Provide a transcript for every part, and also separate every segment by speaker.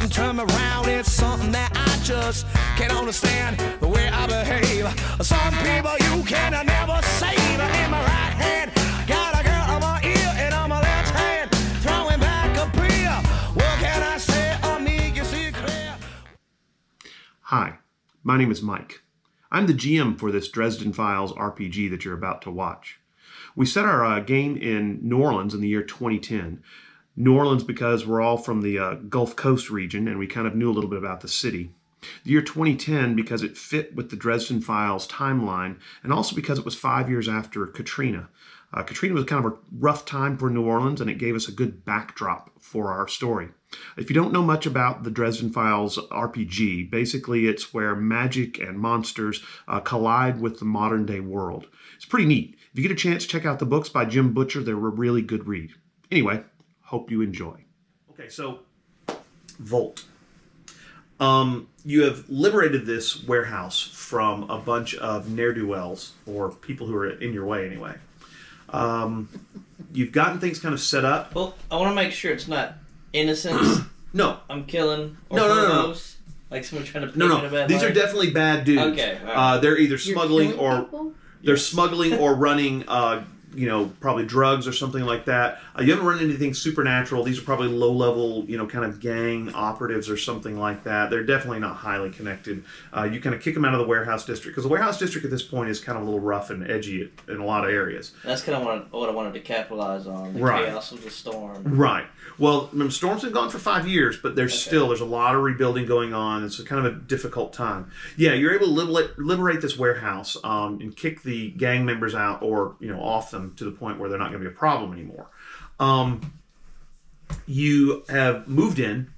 Speaker 1: turn me around. It's something that I just can't understand the way I behave. Some people you can never save. In my right hand, got a girl on my ear, and on my left hand, throwing back a prayer. What can I say? Amiga, see clear.
Speaker 2: Hi, my name is Mike. I'm the GM for this Dresden Files RPG that you're about to watch. We set our game in New Orleans in the year 2010. New Orleans because we're all from the Gulf Coast region and we kind of knew a little bit about the city. The year 2010 because it fit with the Dresden Files timeline, and also because it was 5 years after Katrina. Katrina was kind of a rough time for New Orleans, and it gave us a good backdrop for our story. If you don't know much about the Dresden Files RPG, basically it's where magic and monsters collide with the modern day world. It's pretty neat. If you get a chance, check out the books by Jim Butcher. They're a really good read. Anyway, hope you enjoy. Okay, so Volt. You have liberated this warehouse from a bunch of ne'er-do-wells, or people who are in your way anyway. You've gotten things kind of set up.
Speaker 3: Well, I want to make sure it's not innocents.
Speaker 2: No.
Speaker 3: I'm killing. Or
Speaker 2: No.
Speaker 3: Like someone trying to put
Speaker 2: No.
Speaker 3: me in a bad
Speaker 2: These
Speaker 3: light.
Speaker 2: are definitely bad dudes.
Speaker 3: Okay. All right.
Speaker 2: They're either
Speaker 4: You're
Speaker 2: smuggling
Speaker 4: killing
Speaker 2: or
Speaker 4: people?
Speaker 2: they're smuggling or running, probably drugs or something like that. You haven't run into anything supernatural. These are probably low-level, kind of gang operatives or something like that. They're definitely not highly connected. You kind of kick them out of the warehouse district, because the warehouse district at this point is kind of a little rough and edgy in a lot of areas.
Speaker 3: That's kind of what I wanted to capitalize on. The
Speaker 2: Right.
Speaker 3: chaos of the storm.
Speaker 2: Right. Well, remember, Storm's been gone for 5 years, but there's a lot of rebuilding going on. It's kind of a difficult time. Yeah, you're able to liberate this warehouse and kick the gang members out, or off them to the point where they're not going to be a problem anymore. You have moved in,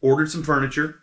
Speaker 2: ordered some furniture,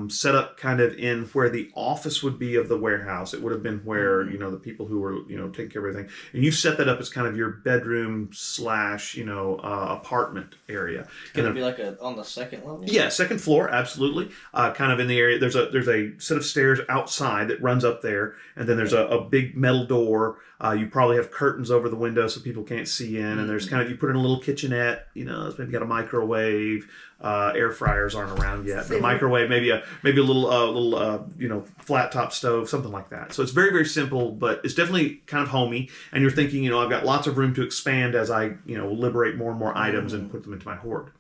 Speaker 2: set up kind of in where the office would be of the warehouse. It would have been where, the people who were, taking care of everything. And you've set that up as kind of your bedroom / apartment area.
Speaker 3: Can it be like on the second level?
Speaker 2: Yeah, second floor, absolutely. Kind of in the area. There's a set of stairs outside that runs up there, and then there's a big metal door. You probably have curtains over the window so people can't see in, and there's kind of, you put in a little kitchenette. It's maybe got a microwave. Air fryers aren't around yet. The microwave, maybe a little flat top stove, something like that. So it's very, very simple, but it's definitely kind of homey. And you're thinking, I've got lots of room to expand as I liberate more and more items and put them into my hoard.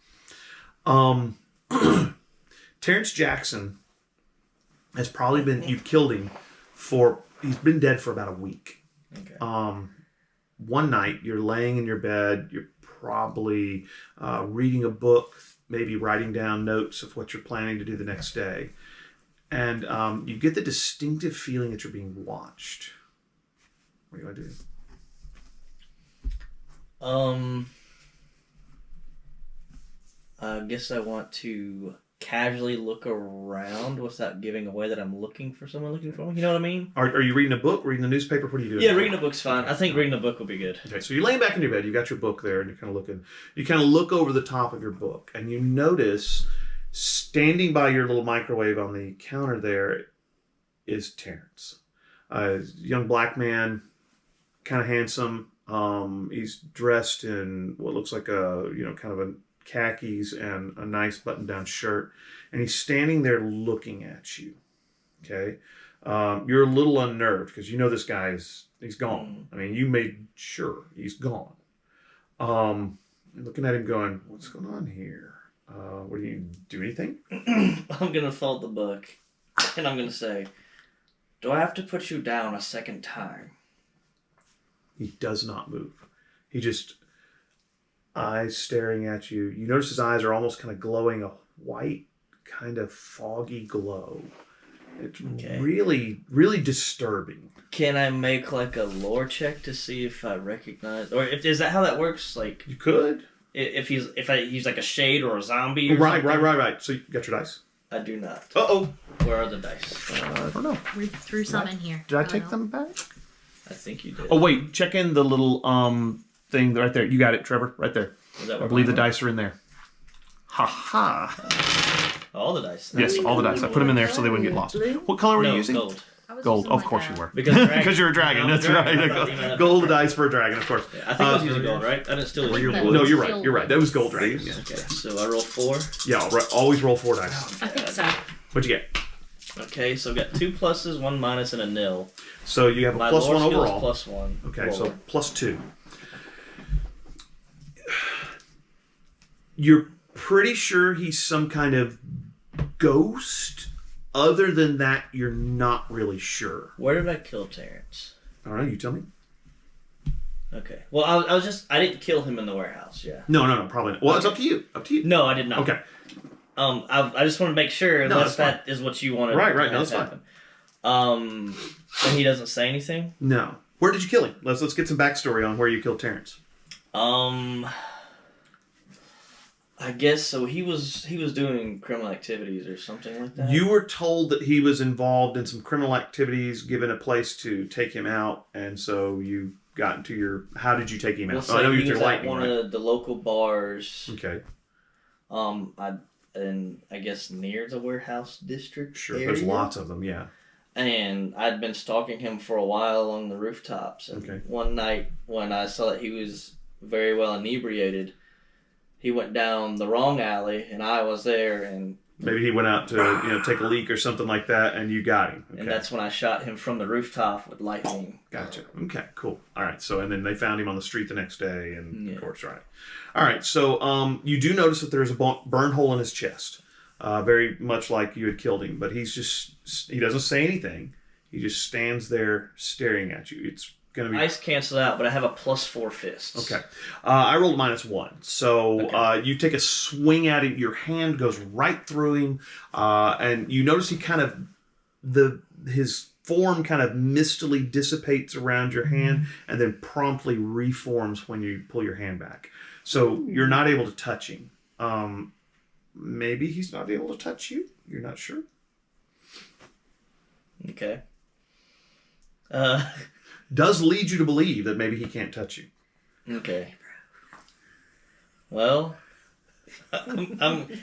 Speaker 2: Terrence Jackson has probably been, you've killed him he's been dead for about a week.
Speaker 3: Okay.
Speaker 2: One night you're laying in your bed, you're probably reading a book, maybe writing down notes of what you're planning to do the next day. And you get the distinctive feeling that you're being watched. What do you want to do?
Speaker 3: I guess I want to casually look around without giving away that I'm looking for someone looking for me. You know what I mean?
Speaker 2: Are you reading a book, reading the newspaper? What are you doing?
Speaker 3: Yeah, reading a book's fine. I think reading a book will be good.
Speaker 2: Okay, so you're laying back in your bed, you've got your book there, and you're kind of looking. You kind of look over the top of your book, and you notice standing by your little microwave on the counter there is Terrence. Young black man, kind of handsome. He's dressed in what looks like a, kind of a khakis and a nice button-down shirt, and he's standing there looking at you. Okay, you're a little unnerved because this guy he's gone. I mean, you made sure he's gone. Looking at him, going, "What's going on here? What do you do? Anything?"
Speaker 3: I'm gonna fold the book, and I'm gonna say, "Do I have to put you down a second time?"
Speaker 2: He does not move. He just eyes staring at you. You notice his eyes are almost kind of glowing a white, kind of foggy glow. It's really, really disturbing.
Speaker 3: Can I make like a lore check to see if I recognize, or is that how that works? Like
Speaker 2: You could.
Speaker 3: If he's like a shade or a zombie. Or
Speaker 2: Right.
Speaker 3: something?
Speaker 2: So you got your dice.
Speaker 3: I do not.
Speaker 2: Uh-oh.
Speaker 3: Where are the dice?
Speaker 2: I don't know.
Speaker 4: We threw some in here.
Speaker 2: Did I take them back?
Speaker 3: I think you did.
Speaker 2: Oh, wait. Check in the little thing right there. You got it, Trevor. Right there. I believe the dice are in there. Ha ha.
Speaker 3: All the dice.
Speaker 2: Yes, all the dice. I put them in there so they wouldn't get lost. What color were you using?
Speaker 3: Gold.
Speaker 4: I was
Speaker 2: Gold.
Speaker 4: using
Speaker 2: Of
Speaker 4: my
Speaker 2: course
Speaker 4: die.
Speaker 2: you were.
Speaker 3: Because
Speaker 2: You're a dragon.
Speaker 3: I'm a
Speaker 2: That's
Speaker 3: dragon. I thought
Speaker 2: right.
Speaker 3: you meant
Speaker 2: Gold dice for a dragon, of course.
Speaker 3: Yeah, I think I was using gold, right? I didn't steal
Speaker 4: Were
Speaker 3: your
Speaker 4: you-
Speaker 3: gold.
Speaker 2: No, you're right. You're right. That was gold dragon. Yeah.
Speaker 3: Okay, so I roll 4.
Speaker 2: Yeah. Always roll 4 dice.
Speaker 4: I think so.
Speaker 2: What'd you get?
Speaker 3: Okay, so I've got 2 pluses, 1 minus, and a nil.
Speaker 2: So you have a
Speaker 3: My
Speaker 2: plus
Speaker 3: lore
Speaker 2: 1
Speaker 3: skill is
Speaker 2: overall.
Speaker 3: +1.
Speaker 2: Okay, so
Speaker 3: Roller.
Speaker 2: plus 2. You're pretty sure he's some kind of ghost. Other than that, you're not really sure.
Speaker 3: Where did I kill Terrence?
Speaker 2: I don't know. You tell me.
Speaker 3: Okay. Well, I didn't kill him in the warehouse. Yeah.
Speaker 2: No, probably not. Well, it's up to you. Up to you.
Speaker 3: No, I did not.
Speaker 2: Okay.
Speaker 3: I just want to make sure
Speaker 2: No,
Speaker 3: unless
Speaker 2: that's
Speaker 3: that is what you wanted.
Speaker 2: Right,
Speaker 3: to
Speaker 2: right. No,
Speaker 3: have
Speaker 2: that's
Speaker 3: happen. And he doesn't say anything.
Speaker 2: No. Where did you kill him? Let's get some backstory on where you killed Terrence.
Speaker 3: I guess so. He was doing criminal activities or something like that.
Speaker 2: You were told that he was involved in some criminal activities, given a place to take him out, and so you got into your. How did you take him out?
Speaker 3: We'll
Speaker 2: I know
Speaker 3: say
Speaker 2: you
Speaker 3: he
Speaker 2: took
Speaker 3: was at
Speaker 2: lightning,
Speaker 3: one
Speaker 2: right?
Speaker 3: of the local bars.
Speaker 2: Okay.
Speaker 3: I guess near the warehouse district.
Speaker 2: Sure.
Speaker 3: area.
Speaker 2: There's lots of them. Yeah.
Speaker 3: And I'd been stalking him for a while along the rooftops. And
Speaker 2: Okay.
Speaker 3: one night when I saw that he was very well inebriated, he went down the wrong alley, and I was there, and
Speaker 2: Maybe he went out to take a leak or something like that, and you got him. Okay.
Speaker 3: and that's when I shot him from the rooftop with lightning.
Speaker 2: Gotcha. Okay, cool. All right. So, and then they found him on the street the next day, and
Speaker 3: Yeah.
Speaker 2: of course, right. All right. So, you do notice that there's a burn hole in his chest, very much like you had killed him, but he doesn't say anything. He just stands there staring at you. It's going to be
Speaker 3: Ice cancel out, but I have a +4 fists.
Speaker 2: okay. I rolled -1, so
Speaker 3: Okay.
Speaker 2: you take a swing at him. Your hand goes right through him, and you notice he kind of his form kind of mistily dissipates around your hand, and then promptly reforms when you pull your hand back. So you're not able to touch him. Maybe he's not able to touch you. You're not sure.
Speaker 3: Okay.
Speaker 2: Does lead you to believe that maybe he can't touch you.
Speaker 3: Okay. Well,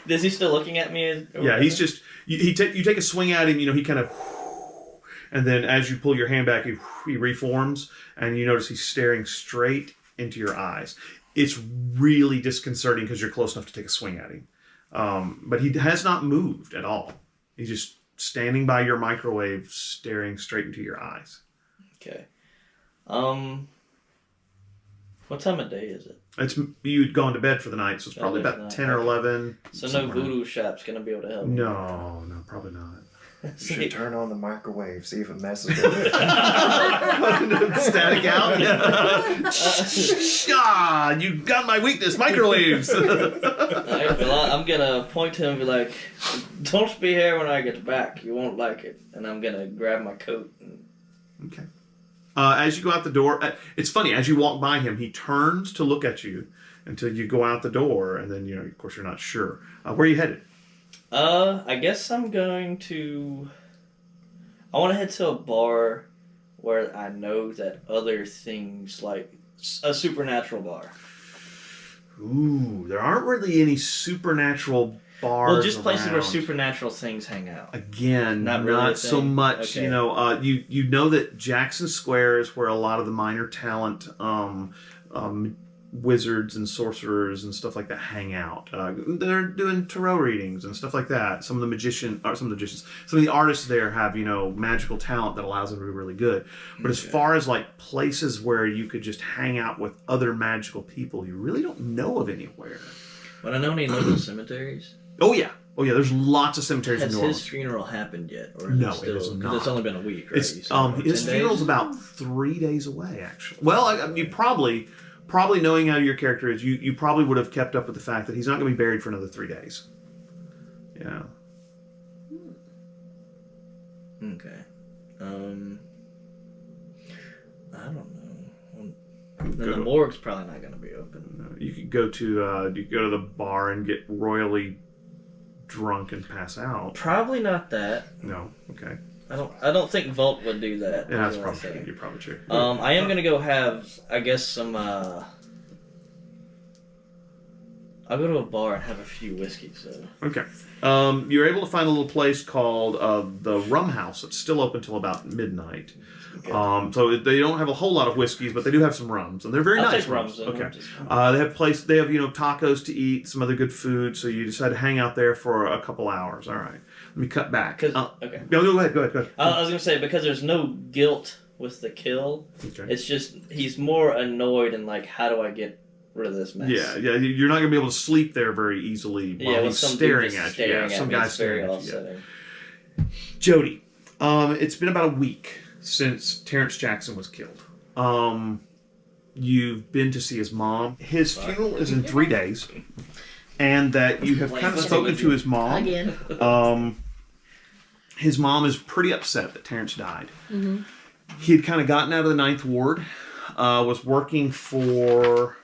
Speaker 3: is he still looking at me?
Speaker 2: Yeah, he's just you take a swing at him. He kind of, and then as you pull your hand back, he reforms, and you notice he's staring straight into your eyes. It's really disconcerting because you're close enough to take a swing at him, but he has not moved at all. He's just standing by your microwave, staring straight into your eyes.
Speaker 3: Okay. What time of day is it?
Speaker 2: You'd gone to bed for the night, so it's probably
Speaker 3: there's
Speaker 2: about
Speaker 3: not.
Speaker 2: 10 or 11.
Speaker 3: So no
Speaker 2: somewhere.
Speaker 3: voodoo shop's gonna be able to help me.
Speaker 2: No, probably not.
Speaker 5: You should turn on the microwave, see if it messes with it.
Speaker 2: Static out. Ah, you got my weakness, microwaves.
Speaker 3: Alright, well, I'm gonna point to him and be like, "Don't be here when I get back. You won't like it." And I'm gonna grab my coat.
Speaker 2: Okay. As you go out the door, it's funny. As you walk by him, he turns to look at you until you go out the door, and then of course, you're not sure. Where are you headed?
Speaker 3: I guess I'm going to. I want to head to a bar where I know that other things, like a supernatural bar.
Speaker 2: Ooh, there aren't really any supernatural bars.
Speaker 3: Well, just places where
Speaker 2: around.
Speaker 3: supernatural things hang out.
Speaker 2: Again,
Speaker 3: Not
Speaker 2: not,
Speaker 3: really a
Speaker 2: so
Speaker 3: thing?
Speaker 2: much.
Speaker 3: Okay.
Speaker 2: You know that Jackson Square is where a lot of the minor talent wizards and sorcerers and stuff like that hang out. They're doing tarot readings and stuff like that. Some of the artists there have magical talent that allows them to be really good. But as far as like places where you could just hang out with other magical people, you really don't know of anywhere.
Speaker 3: But I know any local cemeteries.
Speaker 2: Oh yeah. There's lots of cemeteries in
Speaker 3: Has
Speaker 2: New Orleans.
Speaker 3: his funeral happened yet? Or is
Speaker 2: No,
Speaker 3: it still,
Speaker 2: it is
Speaker 3: 'cause
Speaker 2: not.
Speaker 3: it's only been a week, right?
Speaker 2: It's
Speaker 3: You said,
Speaker 2: his
Speaker 3: 10
Speaker 2: funeral's
Speaker 3: days?
Speaker 2: about 3 days away, actually. Well, you probably knowing how your character is, you probably would have kept up with the fact that he's not going to be buried for another 3 days. Yeah.
Speaker 3: Okay. I don't know. Then the morgue's probably not going to be open.
Speaker 2: You could go to the bar and get royally drunk and pass out.
Speaker 3: Probably not that.
Speaker 2: No. Okay.
Speaker 3: I don't think Vault would do that.
Speaker 2: Yeah, that's
Speaker 3: is what I
Speaker 2: probably
Speaker 3: think.
Speaker 2: true. You're probably true.
Speaker 3: I am gonna go have, I guess, some. I'll go to a bar and have a few whiskeys, though.
Speaker 2: Okay. You're able to find a little place called the Rum House. It's still open till about midnight. Okay. So they don't have a whole lot of whiskeys, but they do have some rums, and they're very nice rums. Okay. They have tacos to eat, some other good food. So you decide to hang out there for a couple hours. All right. Let me cut back.
Speaker 3: Okay.
Speaker 2: No, go ahead.
Speaker 3: I was gonna say, because there's no guilt with the kill. Okay. It's just he's more annoyed and like, how do I get rid of this mess?
Speaker 2: Yeah. You're not gonna be able to sleep there very easily while he's staring at you. Yeah, some guy staring at you. Yeah. Jody, it's been about a week since Terrence Jackson was killed. You've been to see his mom. His funeral is in 3 days, and that you have kind of spoken to his mom. Again. His mom is pretty upset that Terrence died. Mm-hmm. He had kind of gotten out of the Ninth Ward, was working for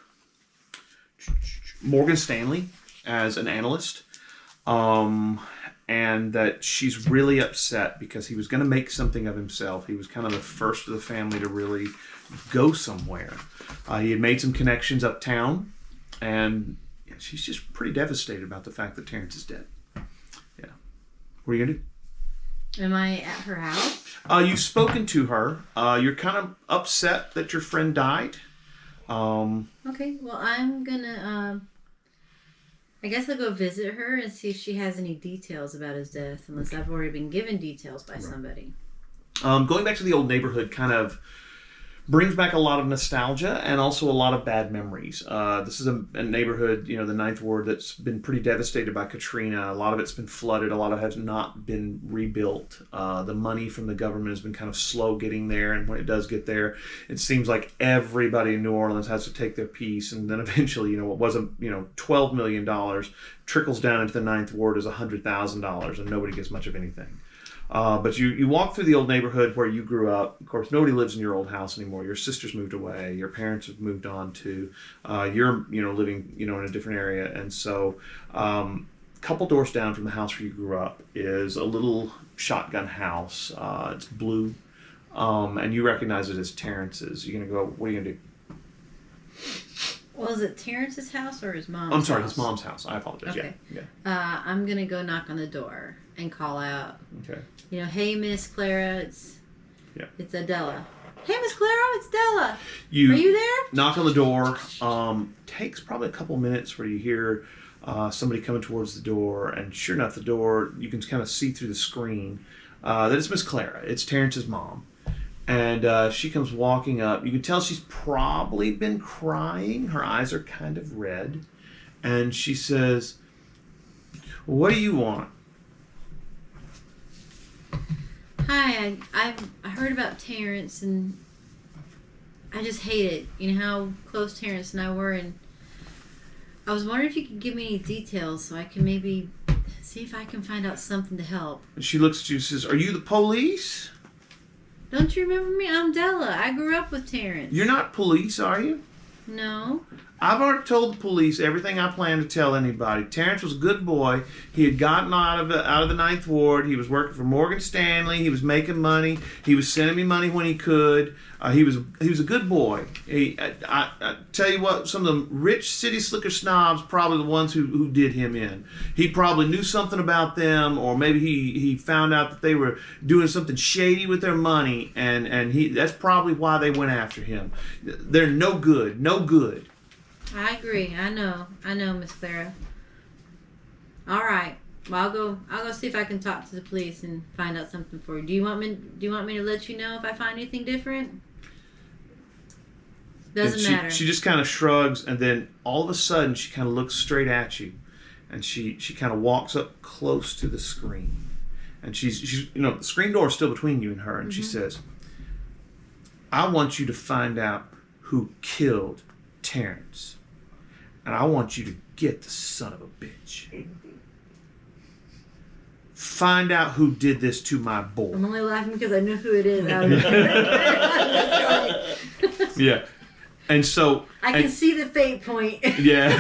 Speaker 2: Morgan Stanley as an analyst, and that she's really upset because he was going to make something of himself. He was kind of the first of the family to really go somewhere. He had made some connections uptown, and she's just pretty devastated about the fact that Terrence is dead. Yeah. What are you going to do?
Speaker 4: Am I at her house?
Speaker 2: You've spoken to her. You're kind of upset that your friend died.
Speaker 4: Okay, well, I'm gonna, I guess I'll go visit her and see if she has any details about his death, unless I've already been given details by somebody.
Speaker 2: Going back to the old neighborhood kind of brings back a lot of nostalgia and also a lot of bad memories. This is a neighborhood, the Ninth Ward, that's been pretty devastated by Katrina. A lot of it's been flooded. A lot of it has not been rebuilt. The money from the government has been kind of slow getting there, and when it does get there, it seems like everybody in New Orleans has to take their piece, and then eventually, what was $12 million trickles down into the Ninth Ward as $100,000, and nobody gets much of anything. But you walk through the old neighborhood where you grew up. Of course, nobody lives in your old house anymore. Your sister's moved away. Your parents have moved on to. You're living in a different area, and so a couple doors down from the house where you grew up is a little shotgun house. It's blue, and you recognize it as Terrence's. You're gonna go. What are you gonna do?
Speaker 4: Well, is it Terrence's house or his mom's?
Speaker 2: I'm sorry,
Speaker 4: house?
Speaker 2: His mom's house. I apologize.
Speaker 4: Okay.
Speaker 2: Yeah.
Speaker 4: I'm gonna go knock on the door and call out.
Speaker 2: Okay.
Speaker 4: Hey, Miss Clara, it's Dela. Hey, Miss Clara, it's Dela. Are you there?
Speaker 2: Knock on the door. Takes probably a couple minutes where you hear somebody coming towards the door, and sure enough, the door, you can kind of see through the screen that it's Miss Clara. It's Terrence's mom. And she comes walking up. You can tell she's probably been crying. Her eyes are kind of red. And she says, "What do you want?"
Speaker 4: Hi, I heard about Terrence, and I just hate it. You know how close Terrence and I were, and I was wondering if you could give me any details so I can maybe see if I can find out something to help.
Speaker 2: And she looks at you and says, "Are you the police?"
Speaker 4: Don't you remember me? I'm Dela. I grew up with Terrence.
Speaker 2: You're not police, are you?
Speaker 4: No.
Speaker 2: I've already told the police everything I plan to tell anybody. Terrence was a good boy. He had gotten out of the Ninth Ward. He was working for Morgan Stanley. He was making money. He was sending me money when he could. He was a good boy. I tell you what, some of the rich city slicker snobs probably the ones who did him in. He probably knew something about them, or maybe he found out that they were doing something shady with their money, and that's probably why they went after him. They're no good. No good.
Speaker 4: I agree. I know, Miss Clara. All right. Well, I'll go see if I can talk to the police and find out something for you. Do you want me to let you know if I find anything different? Doesn't matter. She just
Speaker 2: kind of shrugs, and then all of a sudden she kind of looks straight at you, and she kind of walks up close to the screen, and she's the screen door is still between you and her, and she says, "I want you to find out who killed Terrence, and I want you to get the son of a bitch. Find out who did this to my boy."
Speaker 4: I'm only laughing because I know who it is.
Speaker 2: Yeah. And so
Speaker 4: I can see the fate point.
Speaker 2: Yeah.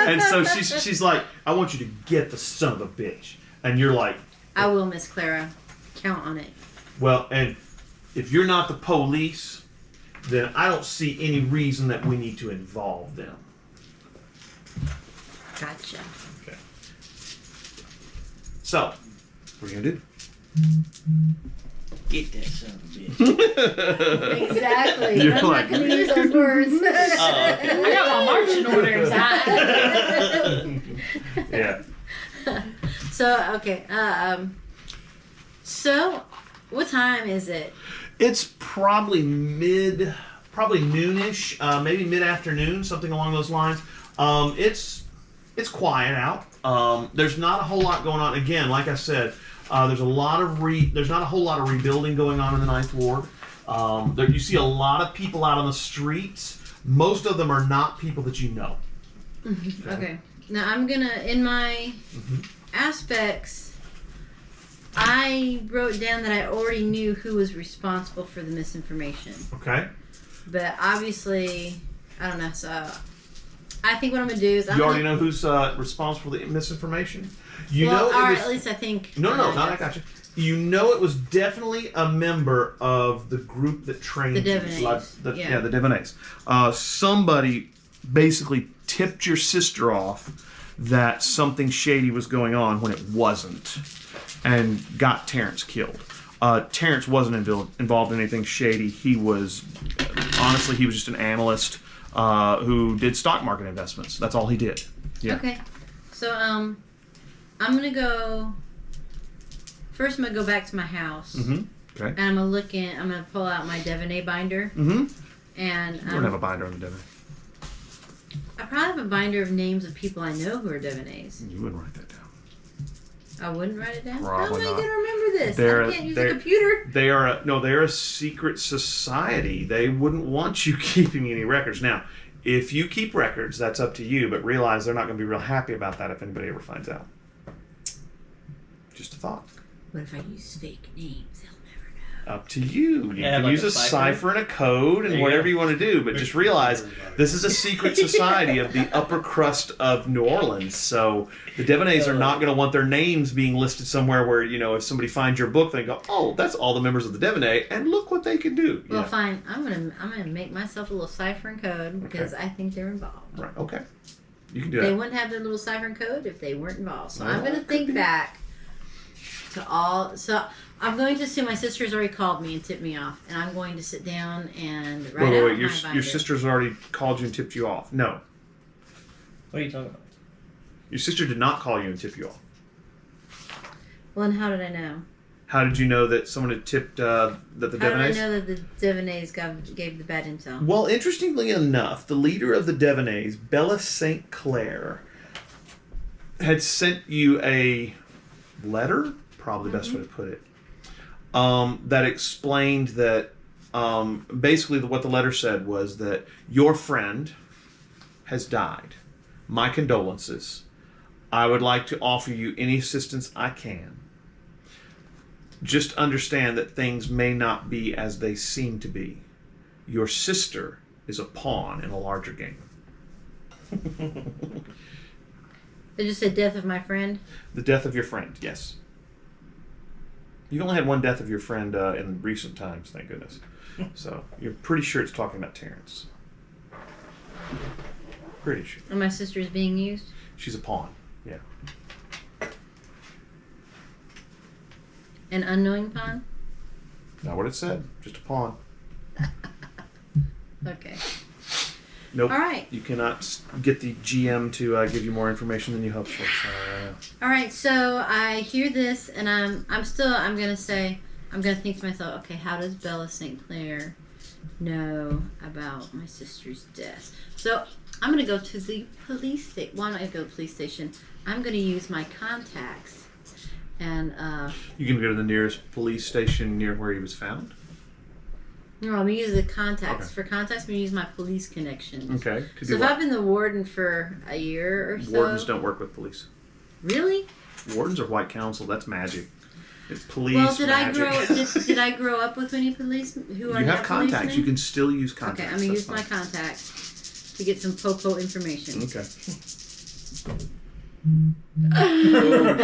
Speaker 2: And so she's like, "I want you to get the son of a bitch." And you're like,
Speaker 4: "I will, Miss Clara. Count on it."
Speaker 2: Well, and if you're not the police, then I don't see any reason that we need to involve them.
Speaker 4: Gotcha.
Speaker 2: Okay. So, what are you gonna do?
Speaker 3: Get that son of a bitch.
Speaker 4: Exactly.
Speaker 2: You're
Speaker 4: I'm
Speaker 2: like-
Speaker 4: not going to use those words.
Speaker 3: I
Speaker 4: got my marching orders.
Speaker 2: Yeah.
Speaker 4: So, okay. So, what time is it?
Speaker 2: It's probably noonish, maybe mid-afternoon, something along those lines. It's quiet out. There's not a whole lot going on. Again, like I said, there's not a whole lot of rebuilding going on in the Ninth Ward. You see a lot of people out on the streets. Most of them are not people that you know.
Speaker 4: Okay. Now, I'm going to, in my aspects, I wrote down that I already knew who was responsible for the misinformation.
Speaker 2: Okay.
Speaker 4: But obviously, I don't know. So I think what I'm going to do is...
Speaker 2: You already know who's responsible for the misinformation? You
Speaker 4: well,
Speaker 2: know,
Speaker 4: or at least I think...
Speaker 2: No, I got you. You know it was definitely a member of the group that trained
Speaker 4: The Devonais.
Speaker 2: Yeah, the Devonais. Somebody basically tipped your sister off that something shady was going on when it wasn't, and got Terrence killed. Terrence wasn't involved in anything shady. He was just an analyst who did stock market investments. That's all he did. Yeah.
Speaker 4: Okay. So, I'm going to go... First, I'm going to go back to my house.
Speaker 2: Mm-hmm. Okay.
Speaker 4: And I'm going to pull out my Devonais binder.
Speaker 2: Mm-hmm.
Speaker 4: And
Speaker 2: You don't have a binder on the Devonais.
Speaker 4: I probably have a binder of names of people I know who are Devonais.
Speaker 2: You wouldn't write that down.
Speaker 4: I wouldn't write it down?
Speaker 2: Probably
Speaker 4: How am I
Speaker 2: not.
Speaker 4: going to remember this?
Speaker 2: They're-
Speaker 4: I can't use a computer.
Speaker 2: They're a secret society. They wouldn't want you keeping any records. Now, if you keep records, that's up to you, but realize they're not going to be real happy about that if anybody ever finds out. Just a thought.
Speaker 4: What if I use fake names? They'll never know.
Speaker 2: Up to you. You
Speaker 3: Yeah,
Speaker 2: can
Speaker 3: like
Speaker 2: use
Speaker 3: a
Speaker 2: a cipher and a code and
Speaker 3: There you
Speaker 2: whatever
Speaker 3: go.
Speaker 2: you want to do, but just realize this is a secret society of the upper crust of New Orleans. So the Devonais are not going to want their names being listed somewhere where, if somebody finds your book, they go, oh, that's all the members of the Devonais, and look what they can do.
Speaker 4: Well,
Speaker 2: Yeah.
Speaker 4: fine. I'm gonna make myself a little cipher and code because I think they're involved.
Speaker 2: Right, okay. You can do
Speaker 4: They
Speaker 2: that.
Speaker 4: wouldn't have their little cipher and code if they weren't involved. So
Speaker 2: Well,
Speaker 4: I'm gonna
Speaker 2: could
Speaker 4: think
Speaker 2: be.
Speaker 4: back to all. So I'm going to assume my sister's already called me and tipped me off, and I'm going to sit down and write out
Speaker 2: Wait.
Speaker 4: my
Speaker 2: Your
Speaker 4: binder.
Speaker 2: sister's already called you and tipped you off. No.
Speaker 3: What are you talking about?
Speaker 2: Your sister did not call you and tip you off.
Speaker 4: Well, and how did I know?
Speaker 2: How did you know that someone had tipped that the
Speaker 4: How did I
Speaker 2: Devonais?
Speaker 4: know that the Devonais gave the bad intel?
Speaker 2: Well, interestingly enough, the leader of the Devonais, Bella St. Clair, had sent you a letter, probably the best way to put it, that explained that basically what the letter said was that your friend has died. My condolences. I would like to offer you any assistance I can. Just understand that things may not be as they seem to be. Your sister is a pawn in a larger game.
Speaker 4: It just said death of my friend.
Speaker 2: The death of your friend, yes. You've only had one death of your friend in recent times, thank goodness. So you're pretty sure it's talking about Terrence. Pretty sure.
Speaker 4: And my sister is being used.
Speaker 2: She's a pawn, yeah.
Speaker 4: An unknowing pawn.
Speaker 2: Not what it said, just a pawn.
Speaker 4: Okay.
Speaker 2: Nope.
Speaker 4: All right.
Speaker 2: You cannot get the GM to give you more information than you hoped for. So,
Speaker 4: All right. So I hear this, and I'm gonna think to myself, okay, how does Bella St. Clair know about my sister's death? So I'm gonna go to the police station. Well, I'm not gonna go to the police station. I'm gonna use my contacts, and
Speaker 2: you can go to the nearest police station near where he was found.
Speaker 4: no, I'm gonna use the contacts.
Speaker 2: Okay.
Speaker 4: For contacts, I'm gonna use my police connections.
Speaker 2: Okay. To
Speaker 4: So
Speaker 2: do
Speaker 4: if
Speaker 2: what?
Speaker 4: I've been the warden for a year or so,
Speaker 2: Wardens don't work with police.
Speaker 4: really?
Speaker 2: Wardens are white council. That's magic. It's police
Speaker 4: Well, did
Speaker 2: magic.
Speaker 4: did I grow up with any police who are
Speaker 2: You have
Speaker 4: not
Speaker 2: contacts.
Speaker 4: policemen?
Speaker 2: You can still use contacts.
Speaker 4: Okay, I'm gonna use
Speaker 2: That's
Speaker 4: my
Speaker 2: fine.
Speaker 4: contacts to get some popo information.
Speaker 2: Okay.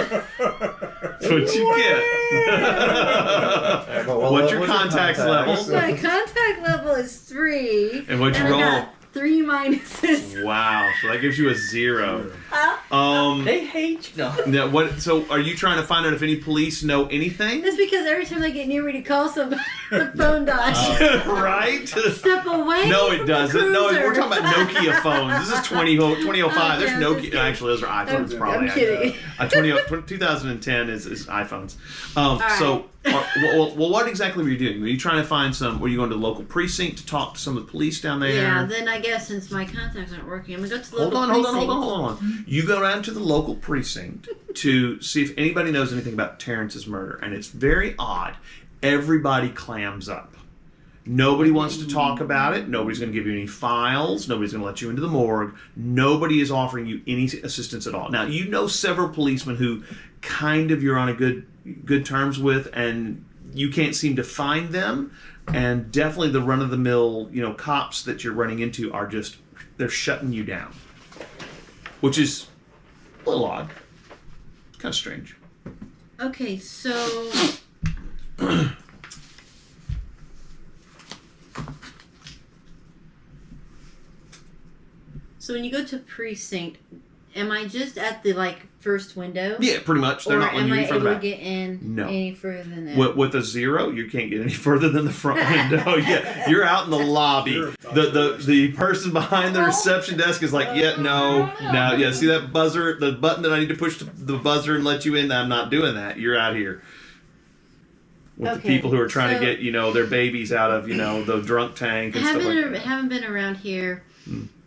Speaker 2: That's what you get.
Speaker 5: Well,
Speaker 2: What's your
Speaker 5: what's your
Speaker 2: contacts
Speaker 5: contacts?
Speaker 2: level?
Speaker 4: My contact level is 3.
Speaker 2: And what'd you
Speaker 4: I
Speaker 2: roll?
Speaker 4: got 3 minuses.
Speaker 2: Wow. So that gives you a 0.
Speaker 3: They hate you. No.
Speaker 2: Now, what? So, are you trying to find out if any police know anything?
Speaker 4: That's because every time they get near me to call somebody, the phone dies.
Speaker 2: Right?
Speaker 4: Step away.
Speaker 2: No, it
Speaker 4: from
Speaker 2: doesn't.
Speaker 4: The
Speaker 2: No,
Speaker 4: cruiser.
Speaker 2: we're talking about Nokia phones. This is 2005. There's
Speaker 4: yeah,
Speaker 2: Nokia.
Speaker 4: just
Speaker 2: Actually, those are iPhones,
Speaker 4: I'm
Speaker 2: probably.
Speaker 4: kidding.
Speaker 2: 2010 is iPhones.
Speaker 4: right.
Speaker 2: So, well, what exactly were you doing? Were you trying to find some? Were you going to the local precinct to talk to some of the police down there?
Speaker 4: Yeah, then I guess since my contacts aren't working, I'm going to go to the
Speaker 2: Hold
Speaker 4: local
Speaker 2: on.
Speaker 4: precinct.
Speaker 2: You go down to the local precinct to see if anybody knows anything about Terrence's murder, and it's very odd. Everybody clams up. Nobody wants to talk about it. Nobody's going to give you any files. Nobody's going to let you into the morgue. Nobody is offering you any assistance at all. Now, you know several policemen who kind of you're on a good terms with, and you can't seem to find them. And definitely the run-of-the-mill, cops that you're running into are just, they're shutting you down. Which is a little odd. Kind of strange.
Speaker 4: Okay, so... So when you go to precinct, am I just at the first window?
Speaker 2: Yeah, pretty much. They're
Speaker 4: or
Speaker 2: not letting
Speaker 4: am
Speaker 2: you
Speaker 4: I
Speaker 2: in from
Speaker 4: able
Speaker 2: the
Speaker 4: to
Speaker 2: back.
Speaker 4: get in
Speaker 2: No.
Speaker 4: any further than that?
Speaker 2: With a 0, you can't get any further than the front window. Yeah, you're out in the lobby. The person behind the reception desk is like, yeah, no. Yeah, see that buzzer, the button that I need to push the buzzer and let you in? I'm not doing that. You're out here. With the people who are trying to get, their babies out of, the drunk tank and stuff like that.
Speaker 4: Haven't been around here.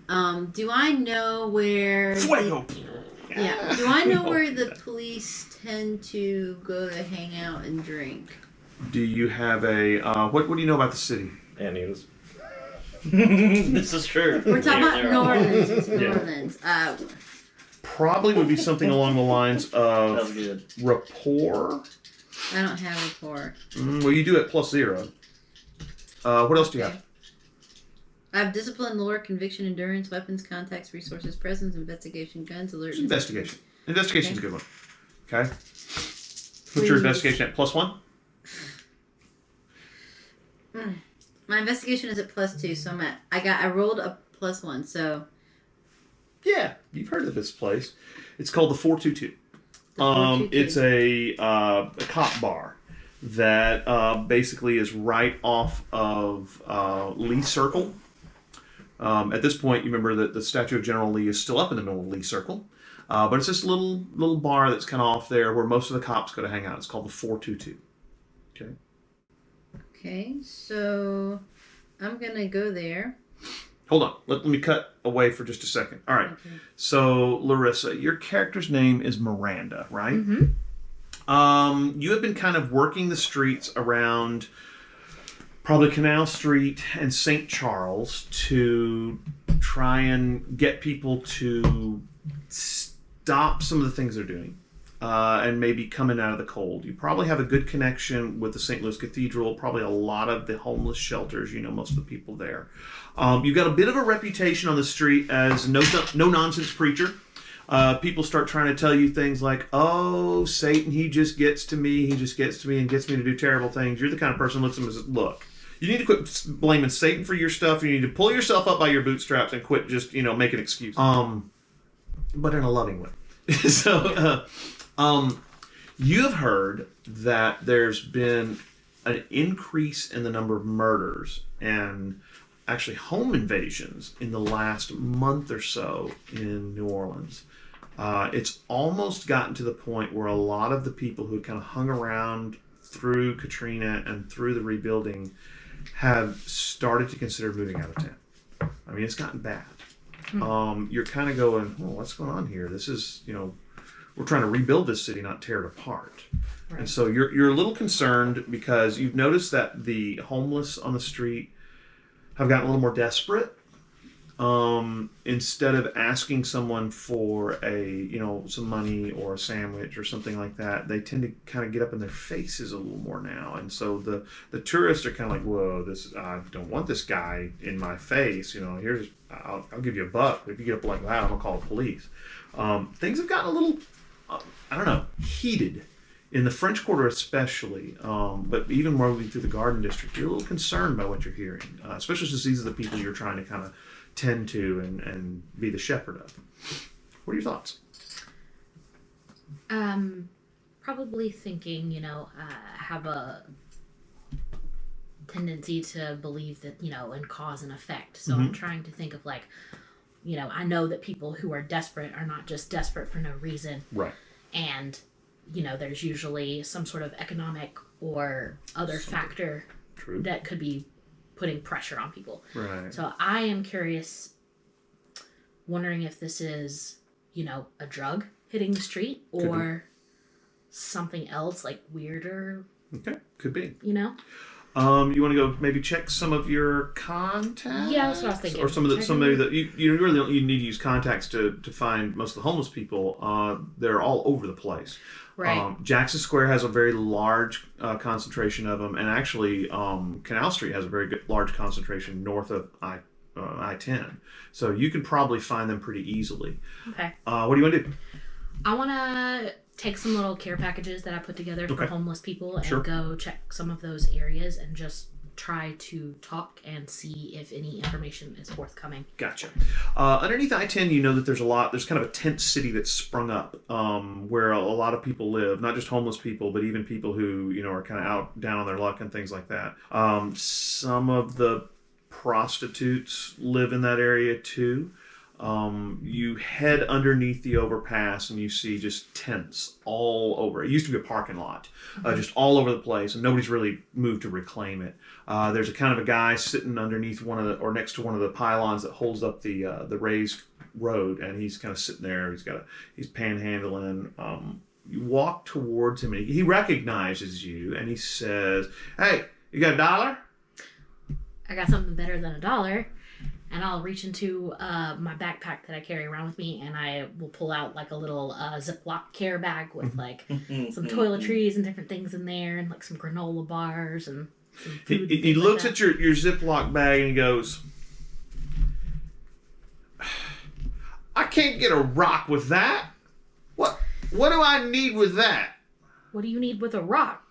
Speaker 4: Do I know where...
Speaker 2: Fuego!
Speaker 4: Yeah. Do I know where the police tend to go to hang out and drink?
Speaker 2: Do you have a... what do you know about the city?
Speaker 5: Annie's.
Speaker 3: This is true.
Speaker 4: We're talking about
Speaker 3: They're
Speaker 4: New
Speaker 3: all-
Speaker 4: Orleans. It's New Orleans.
Speaker 2: Probably would be something along the lines
Speaker 3: That was
Speaker 2: of
Speaker 3: good.
Speaker 2: rapport.
Speaker 4: I don't have a report.
Speaker 2: Well, you do at +0. What else do you have?
Speaker 4: I have discipline, lore, conviction, endurance, weapons, contacts, resources, presence, investigation, guns, alert.
Speaker 2: Investigation. Investigation's a good one. Okay. What's your
Speaker 4: Please.
Speaker 2: investigation at +1?
Speaker 4: My investigation is at +2, so I rolled a +1, so
Speaker 2: Yeah, you've heard of this place. It's called the 422.
Speaker 4: the 422.
Speaker 2: It's a cop bar that basically is right off of Lee Circle. At this point, you remember that the statue of General Lee is still up in the middle of Lee Circle. But it's this little bar that's kind of off there where most of the cops go to hang out. It's called the 422. Okay.
Speaker 4: Okay, so I'm gonna go there.
Speaker 2: Hold on. Let me cut away for just a second. All right.
Speaker 4: Okay.
Speaker 2: So, Larissa, your character's name is Miranda, right?
Speaker 4: Mm-hmm.
Speaker 2: You have been kind of working the streets around probably Canal Street and St. Charles to try and get people to stop some of the things they're doing and maybe coming out of the cold. You probably have a good connection with the St. Louis Cathedral, probably a lot of the homeless shelters, most of the people there. You've got a bit of a reputation on the street as no-nonsense preacher. People start trying to tell you things like, oh, Satan, he just gets to me and gets me to do terrible things. You're the kind of person who looks at them and says, look, you need to quit blaming Satan for your stuff. You need to pull yourself up by your bootstraps and quit just, making excuses. But in a loving way. So, you have heard that there's been an increase in the number of murders and actually home invasions in the last month or so in New Orleans. It's almost gotten to the point where a lot of the people who kind of hung around through Katrina and through the rebuilding have started to consider moving out of town. I mean, it's gotten bad. You're kind of going, well, what's going on here? This is, we're trying to rebuild this city, not tear it apart. Right. And so you're a little concerned because you've noticed that the homeless on the street have gotten a little more desperate. Instead of asking someone for some money or a sandwich or something like that, they tend to kind of get up in their faces a little more now. And so the tourists are kind of like, whoa, I don't want this guy in my face. I'll give you $1. If you get up like that, I'm gonna call the police. Things have gotten a little, heated in the French Quarter especially, but even more moving through the Garden District. You're a little concerned by what you're hearing, especially since these are the people you're trying to kind of tend to and be the shepherd of. What are your thoughts?
Speaker 6: Probably thinking, have a tendency to believe that, in cause and effect. So I'm trying to think of I know that people who are desperate are not just desperate for no reason.
Speaker 2: Right.
Speaker 6: And, there's usually some sort of economic or other factor that could be putting pressure on people.
Speaker 2: Right.
Speaker 6: So I am curious, wondering if this is, a drug hitting the street or something else like weirder.
Speaker 2: Okay, could be.
Speaker 6: You
Speaker 2: want to go maybe check some of your contacts?
Speaker 6: Yeah, that's what I was thinking.
Speaker 2: Or somebody that you really don't, you need to use contacts to find most of the homeless people. They're all over the place.
Speaker 6: Right.
Speaker 2: Jackson Square has a very large concentration of them, and actually Canal Street has a very large concentration north of I-10. So you can probably find them pretty easily.
Speaker 6: Okay.
Speaker 2: What do you want to do?
Speaker 6: I want to take some little care packages that I put together for homeless people and go check some of those areas and just try to talk and see if any information is forthcoming.
Speaker 2: Gotcha. Underneath I-10, that there's kind of a tent city that's sprung up where a lot of people live, not just homeless people, but even people who, are kind of out down on their luck and things like that. Some of the prostitutes live in that area too. You head underneath the overpass and you see just tents all over. It used to be a parking lot, just all over the place, and nobody's really moved to reclaim it. There's a kind of a guy sitting underneath next to one of the pylons that holds up the raised road, and he's kind of sitting there. He's panhandling. You walk towards him, and he recognizes you, and he says, "Hey, you got $1?"
Speaker 6: I got something better than $1. And I'll reach into my backpack that I carry around with me, and I will pull out a little Ziploc care bag with some toiletries and different things in there, and some granola bars and some food.
Speaker 2: He looks at your Ziploc bag and he goes, "I can't get a rock with that. What do I need with that?"
Speaker 6: What do you need with a rock?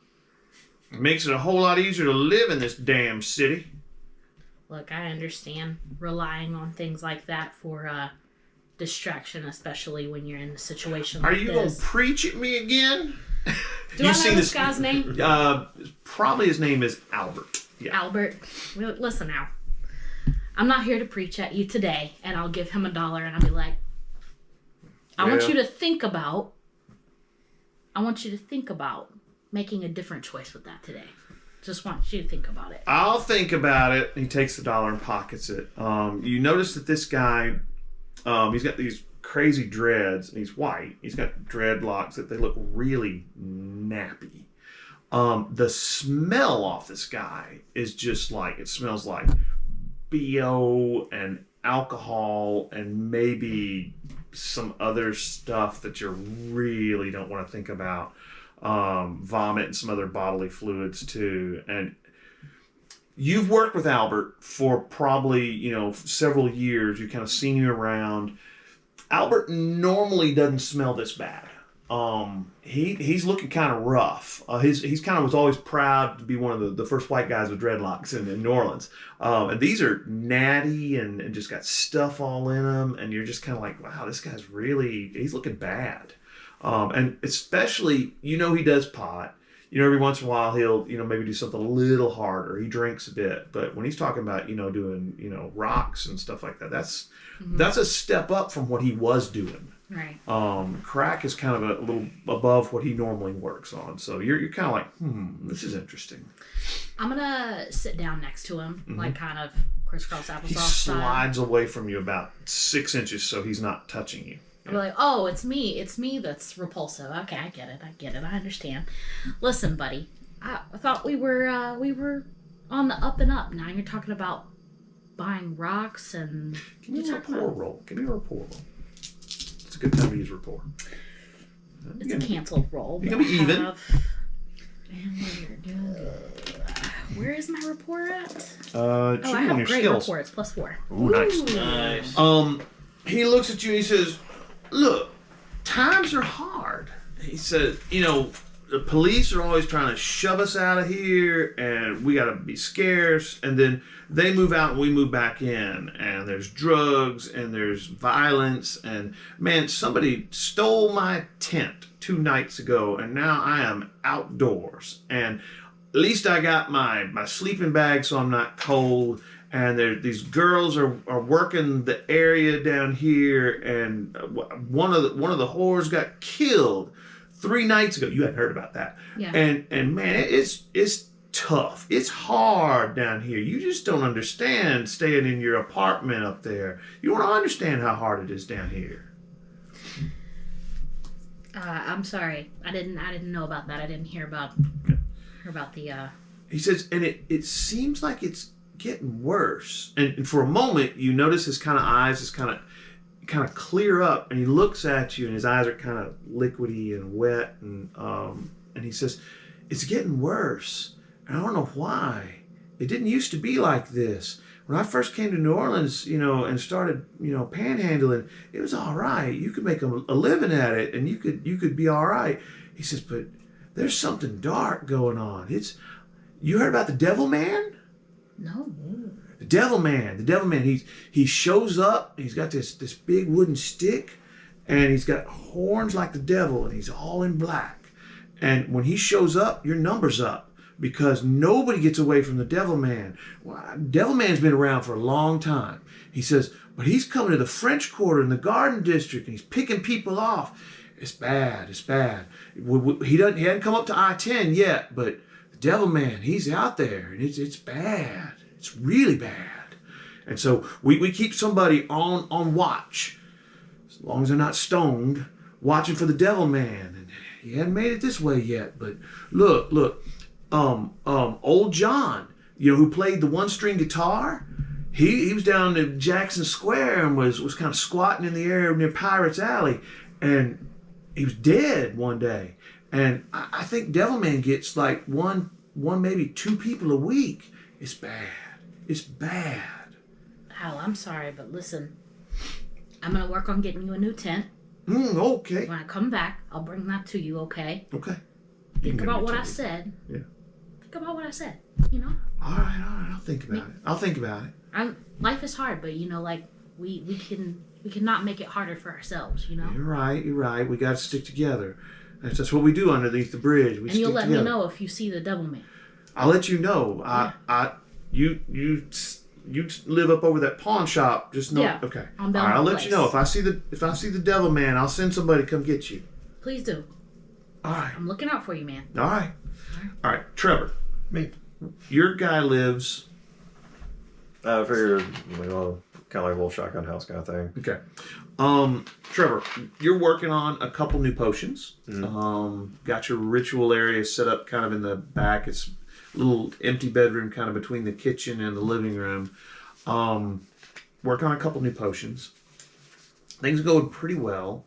Speaker 2: It makes it a whole lot easier to live in this damn city.
Speaker 6: Look, I understand relying on things like that for distraction, especially when you're in a situation like this.
Speaker 2: Are you going to preach at me again?
Speaker 6: Do I know this guy's name?
Speaker 2: Probably his name is Albert. Yeah.
Speaker 6: Albert. Listen now. I'm not here to preach at you today, and I'll give him $1 and I'll be like, I want you to think about making a different choice with that today. Just want you to think about it.
Speaker 2: I'll think about it. He takes the $1 and pockets it. You notice that this guy, he's got these crazy dreads, and he's white. He's got dreadlocks that they look really nappy. The smell off this guy is just it smells like BO and alcohol and maybe some other stuff that you really don't want to think about. Vomit and some other bodily fluids too. And you've worked with Albert for probably, several years. You've kind of seen him around. Albert normally doesn't smell this bad. He's looking kind of rough. He's kind of was always proud to be one of the first white guys with dreadlocks in New Orleans. And these are natty and just got stuff all in them. And you're just kind of like, wow, this guy's he's looking bad. And especially, he does pot. Every once in a while he'll, maybe do something a little harder. He drinks a bit. But when he's talking about, doing, rocks and stuff like that, that's a step up from what he was doing.
Speaker 6: Right.
Speaker 2: Crack is kind of a little above what he normally works on. So you're kind of like, this is interesting.
Speaker 6: I'm going to sit down next to him, kind of crisscross applesauce
Speaker 2: He
Speaker 6: style.
Speaker 2: slides away from you about 6 inches so he's not touching you.
Speaker 6: I'm like, oh, it's me that's repulsive. Okay, I get it, I understand. Listen, buddy, I thought we were on the up and up. Now you're talking about buying rocks and...
Speaker 2: Give me a rapport roll. Give me a rapport roll. It's a good time to use rapport.
Speaker 6: It's a canceled roll.
Speaker 2: You can be even.
Speaker 6: Where is my rapport at?
Speaker 2: I
Speaker 6: have
Speaker 2: your
Speaker 6: great
Speaker 2: skills.
Speaker 6: rapport. It's +4.
Speaker 2: Ooh, nice.
Speaker 3: Nice.
Speaker 2: He looks at you and he says, "Look, times are hard." He says, the police are always trying to shove us out of here, and we got to be scarce. And then they move out and we move back in, and there's drugs and there's violence. And man, somebody stole my tent 2 nights ago, and now I am outdoors. And at least I got my sleeping bag so I'm not cold. And these girls are working the area down here, and one of the whores got killed 3 nights ago. You hadn't heard about that.
Speaker 6: Yeah.
Speaker 2: And man, it's tough. It's hard down here. You just don't understand staying in your apartment up there. You don't understand how hard it is down here.
Speaker 6: I'm sorry. I didn't know about that. I didn't hear about the.
Speaker 2: He says, and it seems like it's getting worse. And for a moment, you notice his kind of eyes is kind of clear up, and he looks at you, and his eyes are kind of liquidy and wet, and he says, it's getting worse. And I don't know why. It didn't used to be like this. When I first came to New Orleans, and started, panhandling, it was all right. You could make a living at it, and you could be all right. He says, but there's something dark going on. You heard about the Devil Man?
Speaker 6: No.
Speaker 2: The Devil Man. He shows up. He's got this big wooden stick, and he's got horns like the devil, and he's all in black. And when he shows up, your number's up, because nobody gets away from the Devil Man. Well, Devil Man's been around for a long time. He says, but he's coming to the French Quarter in the Garden District, and he's picking people off. It's bad. It's bad. He hadn't come up to I-10 yet, but the Devil Man, he's out there, and it's bad. It's really bad. And so we keep somebody on watch, as long as they're not stoned, watching for the Devil Man. And he hadn't made it this way yet, but look, old John, who played the 1-string guitar, he was down in Jackson Square and was kind of squatting in the air near Pirates Alley, and he was dead one day. And I think Devil Man gets like one, maybe 2 people a week. It's bad. It's bad.
Speaker 6: Hal, I'm sorry, but listen, I'm gonna work on getting you a new tent.
Speaker 2: Okay.
Speaker 6: When I come back, I'll bring that to you, okay?
Speaker 2: Okay.
Speaker 6: Think about what I said.
Speaker 2: Yeah.
Speaker 6: Think about what I said,
Speaker 2: All right. I'll think about it.
Speaker 6: Life is hard, but we cannot make it harder for ourselves,
Speaker 2: You're right. We got to stick together. That's what we do underneath the bridge. We
Speaker 6: and you'll
Speaker 2: stick
Speaker 6: let
Speaker 2: together.
Speaker 6: me know if you see the Devil Man.
Speaker 2: I'll let you know.
Speaker 6: Yeah.
Speaker 2: You live up over that pawn shop. Just know.
Speaker 6: Yeah,
Speaker 2: Okay.
Speaker 6: on
Speaker 2: All right.
Speaker 6: Belmont
Speaker 2: I'll let
Speaker 6: Place.
Speaker 2: you know if I see the Devil Man. I'll send somebody to come get you.
Speaker 6: Please do.
Speaker 2: All right.
Speaker 6: I'm looking out for you, man.
Speaker 2: All right. All right. Trevor,
Speaker 5: Me.
Speaker 2: your guy lives.
Speaker 5: I figured, kind of like a little shotgun house kind of thing.
Speaker 2: Okay. Trevor, you're working on a couple new potions.
Speaker 5: Mm-hmm.
Speaker 2: Got your ritual area set up kind of in the back. It's a little empty bedroom kind of between the kitchen and the living room. Working on a couple new potions. Things are going pretty well.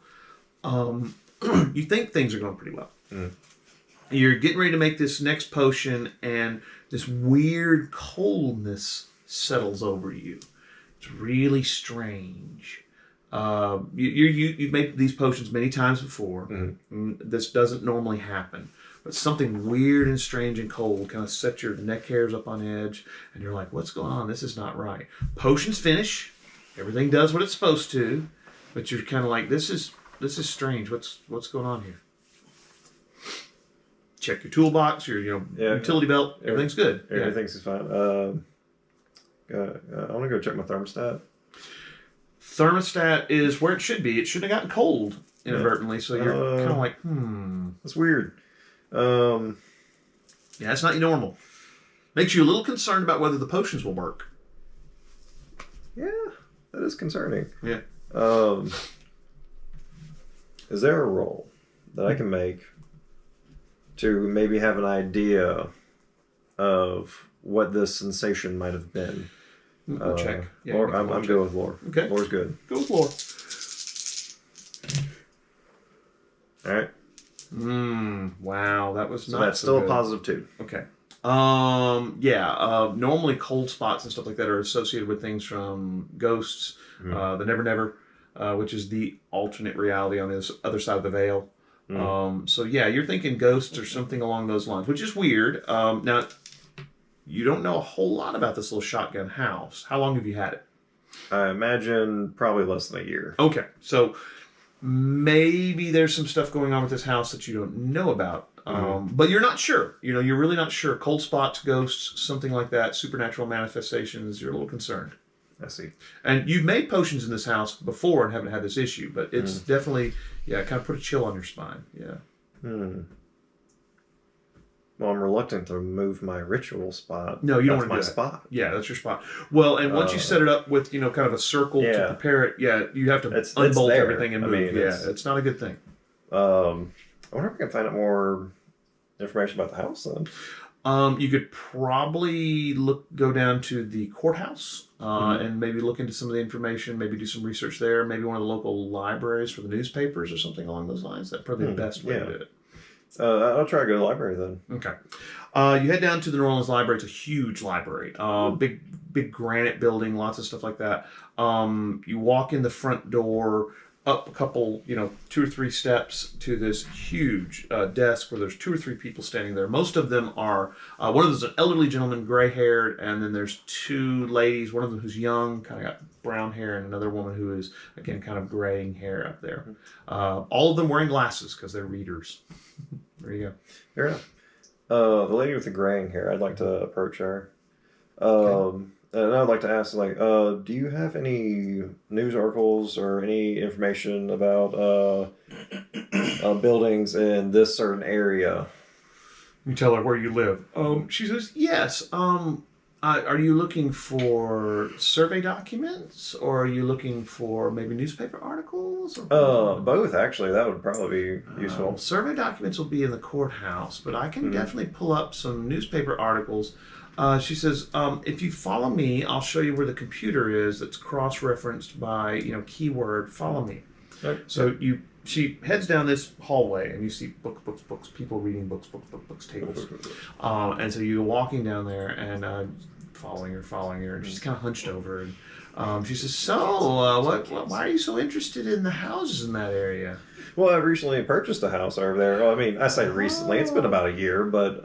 Speaker 2: You think things are going pretty well.
Speaker 5: Mm.
Speaker 2: You're getting ready to make this next potion, and this weird coldness settles over you. It's really strange. You've made these potions many times before. Mm-hmm. This doesn't normally happen. But something weird and strange and cold kind of sets your neck hairs up on edge, and you're like, what's going on? This is not right. Potions finish. Everything does what it's supposed to, but you're kind of like, this is strange. What's going on here? Check your toolbox, your utility belt. Everything's good.
Speaker 5: Everything's fine. I want to go check my thermostat.
Speaker 2: Thermostat is where it should be. It shouldn't have gotten cold inadvertently, so you're kind of like,
Speaker 5: That's weird.
Speaker 2: Yeah, it's not normal. Makes you a little concerned about whether the potions will work.
Speaker 5: Yeah, that is concerning.
Speaker 2: Yeah.
Speaker 5: Is there a roll that I can make to maybe have an idea of what this sensation might have been?
Speaker 2: We'll check. Yeah,
Speaker 5: or I'm good with lore.
Speaker 2: Okay.
Speaker 5: Lore's good.
Speaker 2: Go with lore.
Speaker 5: All right.
Speaker 2: Wow, that was
Speaker 5: So
Speaker 2: not
Speaker 5: that's
Speaker 2: so
Speaker 5: still
Speaker 2: good.
Speaker 5: a positive 2.
Speaker 2: Okay. Normally cold spots and stuff like that are associated with things from ghosts, the Never Never, which is the alternate reality on the other side of the veil. So yeah, you're thinking ghosts or something along those lines, which is weird. Now, you don't know a whole lot about this little shotgun house. How long have you had it?
Speaker 5: I imagine probably less than a year.
Speaker 2: Okay, so maybe there's some stuff going on with this house that you don't know about. But you're not sure. You're really not sure. Cold spots, ghosts, something like that, supernatural manifestations, you're a little concerned.
Speaker 5: I see.
Speaker 2: And you've made potions in this house before and haven't had this issue, but it's definitely, kind of put a chill on your spine. Yeah.
Speaker 5: Well, I'm reluctant to move my ritual spot.
Speaker 2: No, you don't
Speaker 5: That's
Speaker 2: want to do
Speaker 5: my
Speaker 2: that.
Speaker 5: spot.
Speaker 2: Yeah, that's your spot. Well, and once you set it up with, kind of a circle to prepare it, you have to unbolt
Speaker 5: there.
Speaker 2: everything and move.
Speaker 5: I mean,
Speaker 2: it's not a good thing.
Speaker 5: I wonder if I can find out more information about the house then.
Speaker 2: You could probably go down to the courthouse and maybe look into some of the information, maybe do some research there, maybe one of the local libraries for the newspapers or something along those lines. That's probably the best way to do it.
Speaker 5: I'll try to go to the library then.
Speaker 2: Okay. You head down to the New Orleans Library. It's a huge library. Big granite building, lots of stuff like that. You walk in the front door, up a couple, 2 or 3 steps to this huge desk where there's 2 or 3 people standing there. Most of them are, one of them is an elderly gentleman, gray-haired, and then there's 2 ladies, one of them who's young, kind of got brown hair, and another woman who is, again, kind of graying hair up there. All of them wearing glasses because they're readers. There you go.
Speaker 5: Fair enough. The lady with the graying hair, I'd like to approach her. And I'd like to ask, do you have any news articles or any information about buildings in this certain area?
Speaker 2: You tell her where you live. She says, yes. Are you looking for survey documents, or are you looking for maybe newspaper articles? Or
Speaker 5: both, actually. That would probably be useful.
Speaker 2: Survey documents will be in the courthouse, but I can definitely pull up some newspaper articles. She says, if you follow me, I'll show you where the computer is that's cross-referenced by, keyword, follow me.
Speaker 5: Okay.
Speaker 2: So she heads down this hallway, and you see books, people reading books, tables. And so you're walking down there and following her, and she's kind of hunched over. And she says, so, why are you so interested in the houses in that area?
Speaker 5: Well, I've recently purchased a house over there. Well, I mean, I say recently. It's been about a year, but,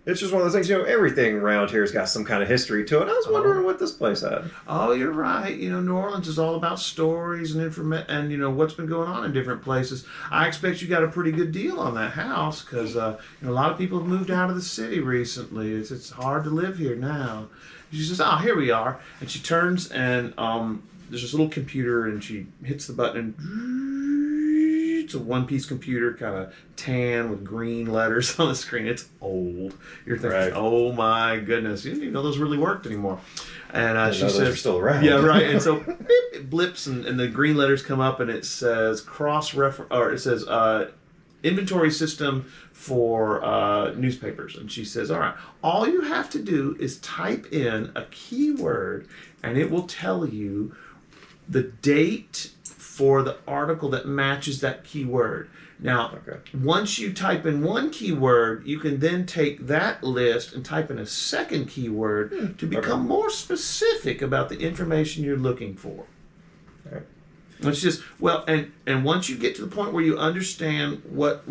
Speaker 5: it's just one of those things, everything around here has got some kind of history to it. I was wondering what this place had.
Speaker 2: Oh, you're right. New Orleans is all about stories and information and, what's been going on in different places. I expect you got a pretty good deal on that house because, a lot of people have moved out of the city recently. It's hard to live here now. She says, oh, here we are. And she turns and there's this little computer and she hits the button and it's a one-piece computer, kind of tan with green letters on the screen. It's old. You're thinking, oh my goodness, you didn't even know those really worked anymore. And she says,
Speaker 5: those are still around.
Speaker 2: Yeah, right. And so beep, it blips, and the green letters come up, and it says inventory system for newspapers. And she says, all right, all you have to do is type in a keyword, and it will tell you the date for the article that matches that keyword. Now, once you type in one keyword, you can then take that list and type in a second keyword to become more specific about the information you're looking for.
Speaker 5: Okay.
Speaker 2: It's just, and once you get to the point where you understand what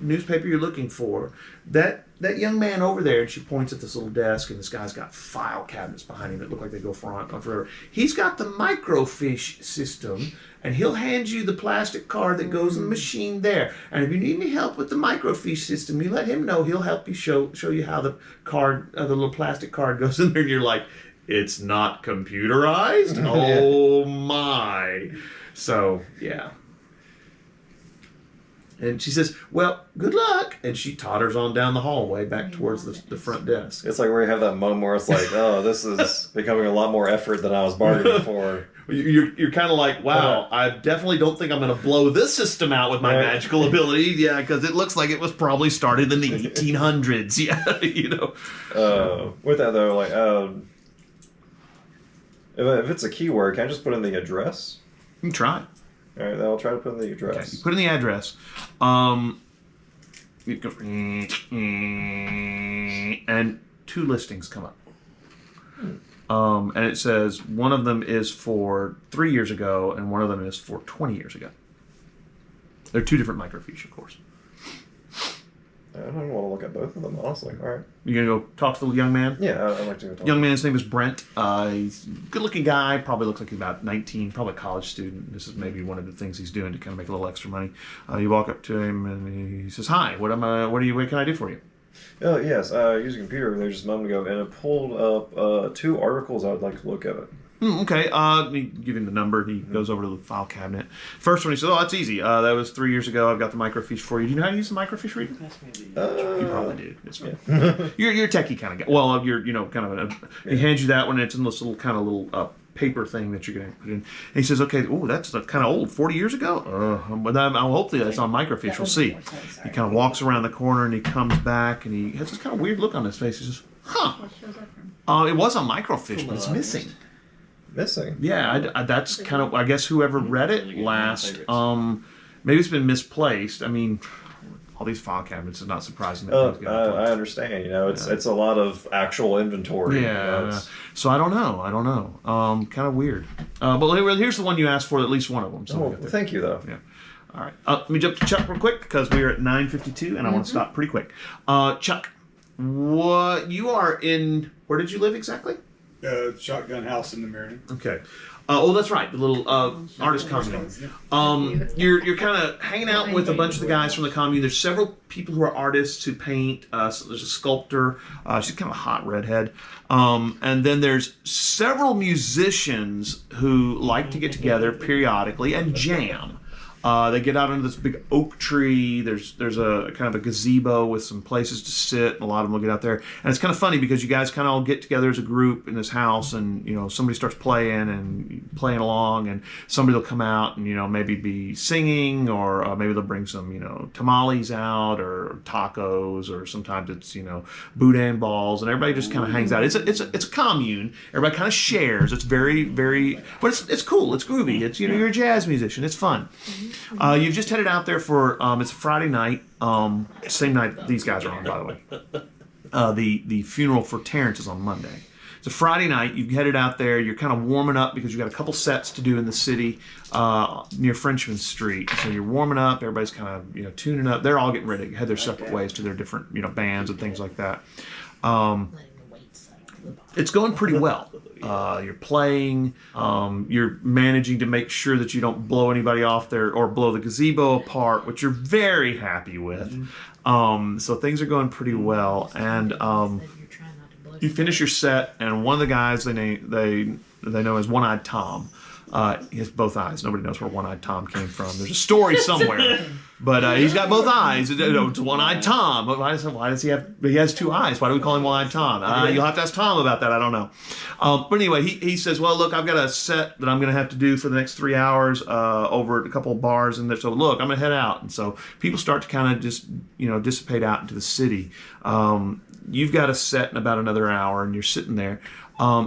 Speaker 2: newspaper you're looking for, that young man over there, and she points at this little desk, and this guy's got file cabinets behind him that look like they go on forever. He's got the microfiche system, and he'll hand you the plastic card that goes in the machine there. And if you need any help with the microfiche system, you let him know. He'll help you show you how the card, the little plastic card goes in there, and you're like, it's not computerized? Oh my. So, yeah. And she says, well, good luck. And she totters on down the hallway back towards the front desk.
Speaker 5: It's like where you have that moment where it's like, oh, this is becoming a lot more effort than I was bargaining for.
Speaker 2: You're kind of like, wow, I definitely don't think I'm going to blow this system out with my magical ability. Yeah, because it looks like it was probably started in the 1800s. Yeah,
Speaker 5: With that, though, if it's a keyword, can I just put in the address?
Speaker 2: You can try.
Speaker 5: All right, then I'll try to put in the address.
Speaker 2: Okay, you put in the address. And 2 listings come up. And it says one of them is for 3 years ago and one of them is for 20 years ago. They're two different microfiche, of course.
Speaker 5: I don't want to look at both of them, honestly. All right.
Speaker 2: You gonna go talk to the young man?
Speaker 5: Yeah, I'd like to go talk.
Speaker 2: Young man's name is Brent. He's a good-looking guy. Probably looks like he's about 19. Probably a college student. This is maybe one of the things he's doing to kind of make a little extra money. You walk up to him and he says, "Hi. What can I do for you?"
Speaker 5: Yes, I used a computer there just a moment ago, and it pulled up 2 articles I would like to look at.
Speaker 2: Okay. You give him the number. He goes over to the file cabinet. First one, he says, "Oh, that's easy. That was 3 years ago. I've got the microfiche for you. Do you know how to use the microfiche reader?" You probably do. It's fine. You're a techie kind of guy. Well, you're kind of he hands you that one. And it's in this little paper thing that you're going to put in. And he says, "Okay, oh, that's kind of old. 40 years ago. But hopefully that's on microfiche. We'll see." He kind of walks around the corner and he comes back and he has this kind of weird look on his face. He says, "Huh?
Speaker 4: What shows up from?
Speaker 2: It was on microfiche, but it's missing."
Speaker 5: Missing?
Speaker 2: Yeah, that's kind of, I guess whoever read it last, maybe it's been misplaced. I mean, all these file cabinets is not surprising. That things get
Speaker 5: I understand. It's a lot of actual inventory.
Speaker 2: Yeah, so I don't know. Kind of weird. But here's the one you asked for, at least one of them. So
Speaker 5: Thank you, though.
Speaker 2: Yeah. All right. Let me jump to Chuck real quick because we are at 9:52 and I want to stop pretty quick. Chuck, what you are in? Where did you live exactly?
Speaker 7: Shotgun House in the Miranda.
Speaker 2: Okay. That's right. The little artist commune. You're kind of hanging out with a bunch of the guys from the commune. There's several people who are artists who paint. So there's a sculptor. She's kind of a hot redhead. And then there's several musicians who like to get together periodically and jam. They get out under this big oak tree. There's a kind of a gazebo with some places to sit, and a lot of them will get out there. And it's kind of funny because you guys kind of all get together as a group in this house, and somebody starts playing along, and somebody will come out and maybe be singing, or maybe they'll bring some tamales out or tacos, or sometimes it's boudin balls, and everybody just kind of hangs out. It's a commune. Everybody kind of shares. It's very but it's cool. It's groovy. It's you're a jazz musician. It's fun. You've just headed out there for it's a Friday night, same night these guys are on, by the way. The funeral for Terrence is on Monday. It's a Friday night. You've headed out there. You're kind of warming up because you've got a couple sets to do in the city near Frenchman Street. So you're warming up. Everybody's kind of tuning up. They're all getting ready to head their separate ways to their different bands and things like that. It's going pretty well. You're playing. You're managing to make sure that you don't blow anybody off there or blow the gazebo apart, which you're very happy with. So things are going pretty well. And you finish your set, and one of the guys they know as One-Eyed Tom. He has both eyes. Nobody knows where One-Eyed Tom came from. There's a story somewhere, but he's got both eyes. It's One-Eyed Tom. Why does he have? He has 2 eyes. Why do we call him One-Eyed Tom? You'll have to ask Tom about that. I don't know. But anyway, he says, "Well, look, I've got a set that I'm going to have to do for the next 3 hours over at a couple of bars, and so look, I'm going to head out." And so people start to kind of just dissipate out into the city. You've got a set in about another hour, and you're sitting there.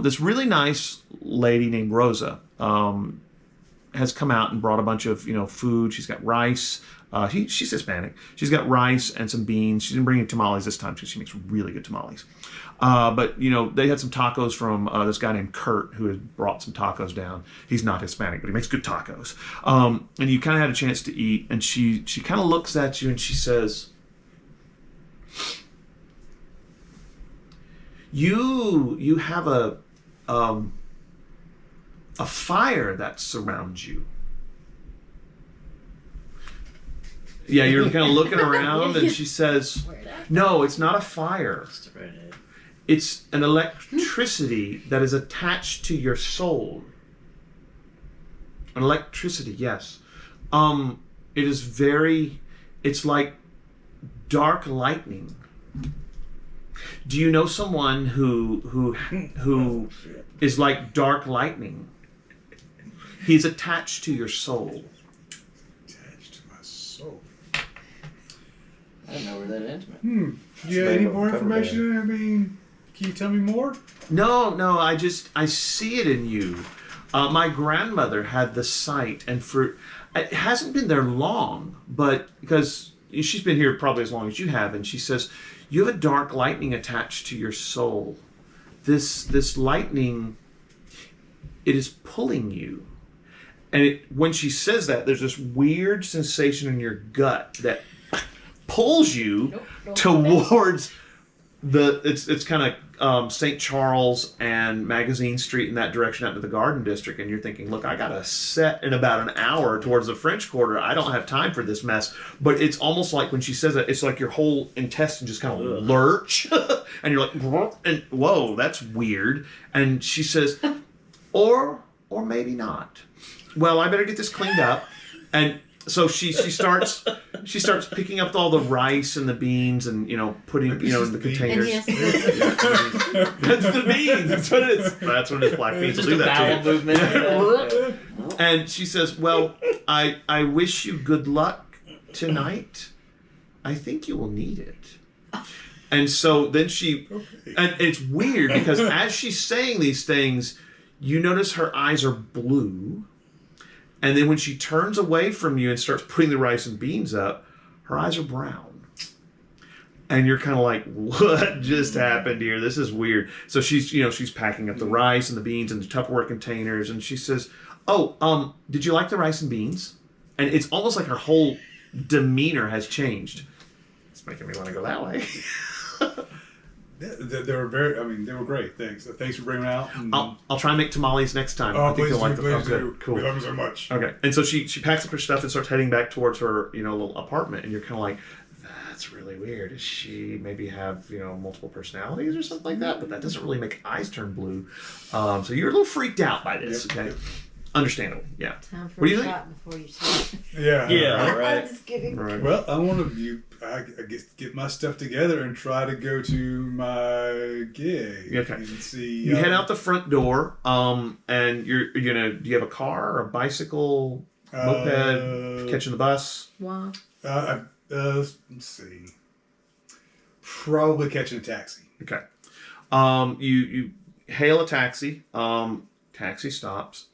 Speaker 2: This really nice lady named Rosa has come out and brought a bunch of food. She's got rice. She's Hispanic. She's got rice and some beans. She didn't bring any tamales this time because she makes really good tamales. But they had some tacos from this guy named Kurt who had brought some tacos down. He's not Hispanic, but he makes good tacos. And you kind of had a chance to eat. And she kind of looks at you and she says, You have a fire that surrounds you. Yeah, you're kind of looking around, and she says, "No, it's not a fire. It's an electricity that is attached to your soul." An electricity, yes. It is it's like dark lightning. Do you know someone who is like dark lightning? He's attached to your soul.
Speaker 7: Attached to my soul.
Speaker 3: I didn't know we're that intimate.
Speaker 7: Do you have any more information? I mean, can you tell me more?
Speaker 2: No, I see it in you. My grandmother had the sight, and it hasn't been there long, but because she's been here probably as long as you have, and she says, you have a dark lightning attached to your soul. This lightning, it is pulling you. And when she says that, there's this weird sensation in your gut that pulls you towards it's kind of St. Charles and Magazine Street in that direction out to the Garden District, and you're thinking, look, I got to set in about an hour towards the French Quarter. I don't have time for this mess. But it's almost like when she says that, it's like your whole intestine just kind of lurch, and you're like, and whoa, that's weird. And she says, or maybe not. Well, I better get this cleaned up. And so she starts picking up all the rice and the beans and putting in the containers. That's the beans. That's what it is. That's when it's black beans will do that to you.
Speaker 3: Movement.
Speaker 2: And she says, "Well, I wish you good luck tonight. I think you will need it." And so then and it's weird because as she's saying these things, you notice her eyes are blue. And then when she turns away from you and starts putting the rice and beans up, her eyes are brown. And you're kind of like, what just happened here? This is weird. So she's packing up the rice and the beans in the Tupperware containers. And she says, oh, did you like the rice and beans? And it's almost like her whole demeanor has changed. It's making me want to go that way.
Speaker 7: They were they were great. Thanks. Thanks for bringing them out. And
Speaker 2: I'll try and make tamales next time.
Speaker 7: Oh,
Speaker 2: I think
Speaker 7: please
Speaker 2: they'll like
Speaker 7: do,
Speaker 2: them.
Speaker 7: please do.
Speaker 2: Cool.
Speaker 7: We love them so much.
Speaker 2: Okay. And so she packs up her stuff and starts heading back towards her, little apartment. And you're kind of like, that's really weird. Does she maybe have, multiple personalities or something like that? But that doesn't really make eyes turn blue. So you're a little freaked out by this, okay? Understandable, yeah.
Speaker 4: Time for
Speaker 2: What do
Speaker 4: a
Speaker 2: you
Speaker 4: shot before you sleep.
Speaker 7: Yeah.
Speaker 3: Yeah, right.
Speaker 4: I'm just kidding.
Speaker 2: Right.
Speaker 7: Well, I want to I guess get my stuff together and try to go to my gig.
Speaker 2: Okay.
Speaker 7: And see.
Speaker 2: You head out the front door, and do you have a car or a bicycle, moped, catching the bus?
Speaker 4: Wow.
Speaker 7: Let's see. Probably catching a taxi.
Speaker 2: Okay. You hail a taxi. Taxi stops.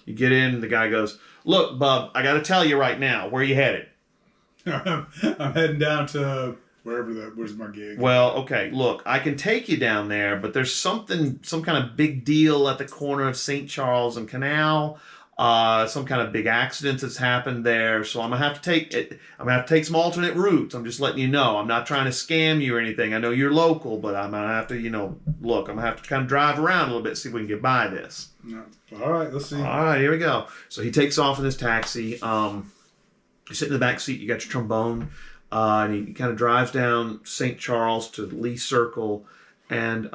Speaker 2: You get in, the guy goes, "Look, bub, I got to tell you right now, where you headed?"
Speaker 7: I'm heading down to where's my gig?
Speaker 2: Well, okay, look, I can take you down there, but there's some kind of big deal at the corner of St. Charles and Canal. Some kind of big accident that's happened there, so I'm gonna have to take some alternate routes. I'm just letting you know. I'm not trying to scam you or anything. I know you're local, but I'm gonna have to, look, I'm gonna have to kind of drive around a little bit, see if we can get by this.
Speaker 7: No. All right, let's see.
Speaker 2: All right, here we go. So he takes off in his taxi. You sit in the back seat. You got your trombone, and he kind of drives down St. Charles to Lee Circle, and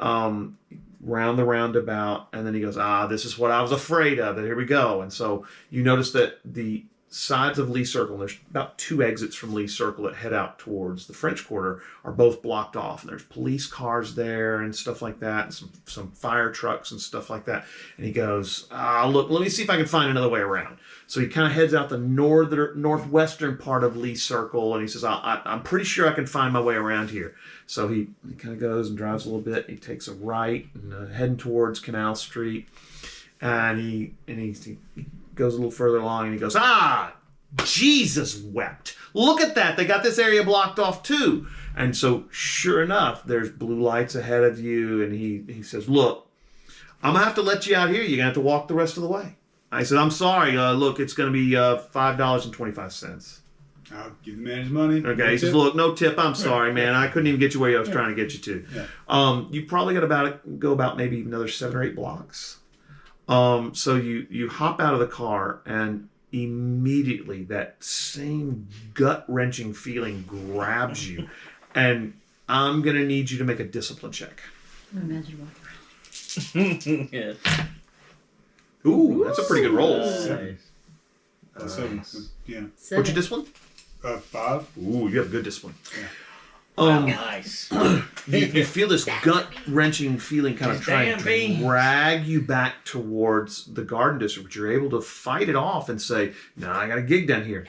Speaker 2: round the roundabout, and then he goes, this is what I was afraid of, and here we go. And so you notice that the sides of Lee Circle, and there's about 2 exits from Lee Circle that head out towards the French Quarter, are both blocked off, and there's police cars there and stuff like that, and some fire trucks and stuff like that. And he goes, look, let me see if I can find another way around. So he kind of heads out the northwestern part of Lee Circle, and he says, I'm pretty sure I can find my way around here. So he kind of goes and drives a little bit. He takes a right and heading towards Canal Street, and he goes a little further along, and he goes, Jesus wept. Look at that. They got this area blocked off too. And so sure enough, there's blue lights ahead of you, and he says, look, I'm going to have to let you out here. You're going to have to walk the rest of the way. I said, I'm sorry. Look, it's going to be $5.25.
Speaker 7: I'll give the man his money.
Speaker 2: Okay, he says, look, no tip. I'm sorry, man. I couldn't even get you where I was trying to get you to.
Speaker 7: Yeah.
Speaker 2: You probably got go about maybe another 7 or 8 blocks. So you hop out of the car, and immediately that same gut-wrenching feeling grabs you. And I'm going to need you to make a discipline check.
Speaker 4: Imagine walking around.
Speaker 3: Yeah.
Speaker 2: Ooh, that's a pretty good roll.
Speaker 3: Nice.
Speaker 7: Yeah.
Speaker 2: What's your discipline?
Speaker 7: 5.
Speaker 2: Ooh, you have good discipline.
Speaker 7: Yeah.
Speaker 3: Nice.
Speaker 2: You feel this gut-wrenching feeling kind of trying to drag you back towards the Garden District, but you're able to fight it off and say, no, I got a gig down here.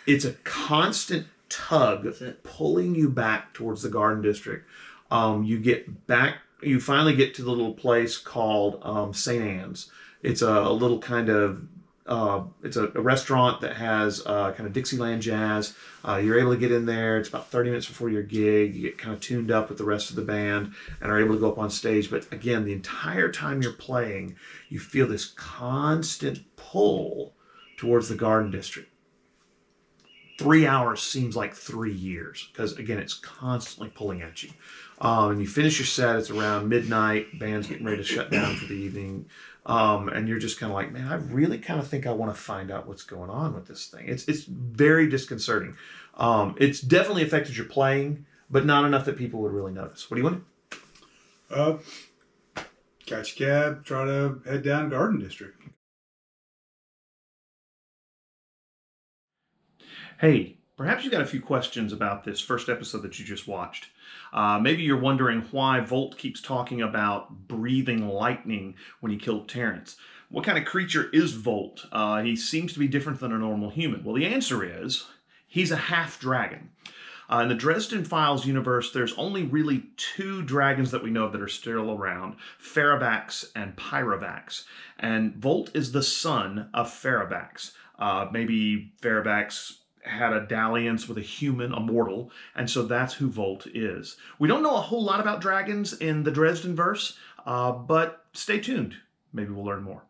Speaker 2: It's a constant tug pulling you back towards the Garden District. You finally get to the little place called St. Anne's. It's a little kind of it's a restaurant that has kind of Dixieland jazz. You're able to get in there. It's about 30 minutes before your gig. You get kind of tuned up with the rest of the band and are able to go up on stage. But again, the entire time you're playing, you feel this constant pull towards the Garden District. 3 hours seems like 3 years because, again, it's constantly pulling at you. And you finish your set, it's around midnight, band's getting ready to shut down for the evening. And you're just kind of like, man, I really kind of think I want to find out what's going on with this thing. It's very disconcerting. It's definitely affected your playing, but not enough that people would really notice. What do you want?
Speaker 7: Catch a cab, try to head down Garden District.
Speaker 2: Hey, perhaps you've got a few questions about this first episode that you just watched. Maybe you're wondering why Volt keeps talking about breathing lightning when he killed Terrence. What kind of creature is Volt? He seems to be different than a normal human. Well, the answer is he's a half-dragon. In the Dresden Files universe, there's only really 2 dragons that we know of that are still around, Farabax and Pyrovax. And Volt is the son of Farabax. Maybe Farabax had a dalliance with a human, a mortal, and so that's who Volt is. We don't know a whole lot about dragons in the Dresden verse, but stay tuned. Maybe we'll learn more.